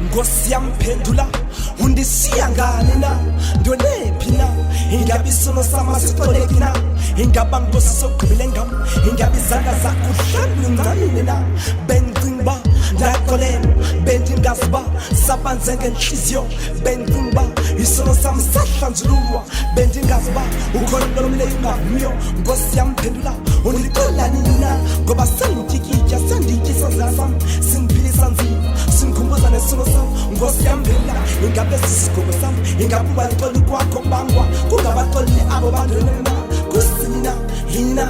Nkosi yamphendula undisiya ngani na ndonephi na ingabe isono sami sixoleki na ingaba nkosi sogqibile ngam ingabe izandla zakho uhlangulungcanile na bengcimba ndaxolela bendingaziba sabanze ngenhliziyo bengcimba isono sami sahlanjululwa bendingaziba ukhona nomleyo ungavumiyo nkosi yamphendula undiqolani na ngoba sendityikitya sendityisa zasam sindiphilisa nzima sindikhumbuza nesono sam nkosi yamphendula ingabe sisigobo sam ingabe ubalixoli kwakho bangwa kungabaxoleli abo bandwelena kusini na yina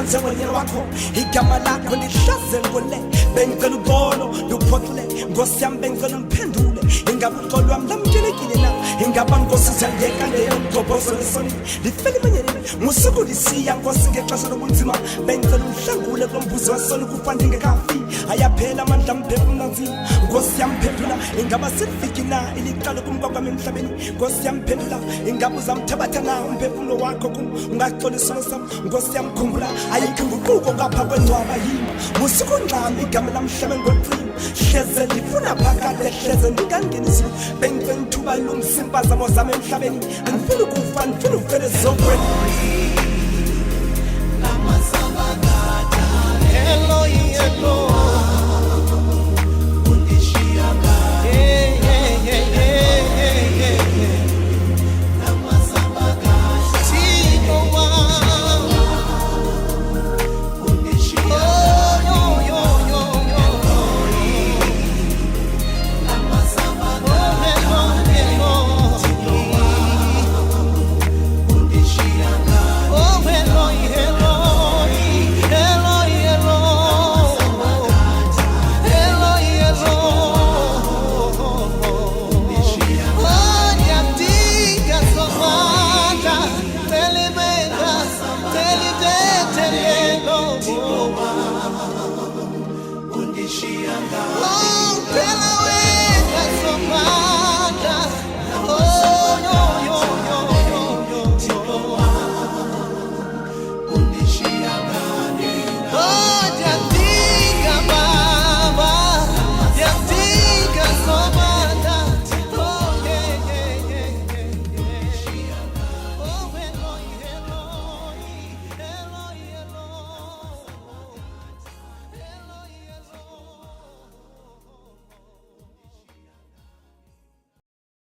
njengoyena wakho igama lakho lihlaze ngole bengicela ubolo luphoxile nkosi yami bengicela ungiphendule ingabe uxolo wami lamkelekile na ingaba nkosi ziyangeka ngeyomgqobhozo lesoni lifele imenyelele musuku lisiya nkosi ngexesha lobunzima bengicela ungihlangule kulo mbuzo wasoni kufa ndingekafi ayaphela amandla mphefumula nzima nkosi yamphendula ingaba silifiki na iliqalo kumkwami emhlabeni nkosi yamphendula ingaba uzamthabatha na umphefumulo wakho kum ungaxola isono sami nkosi yamkhumbula ayikho inguquko ngapha kwengcwaba yima musuku ngxami igama lamhlaba ngocima hleze ndifuna phakade hleze ndingangenisi bengicela ithuba lomsimpazamo zami emhlabeni andifuni ukufa andifuni ufele zokweni Eloi, Eloi.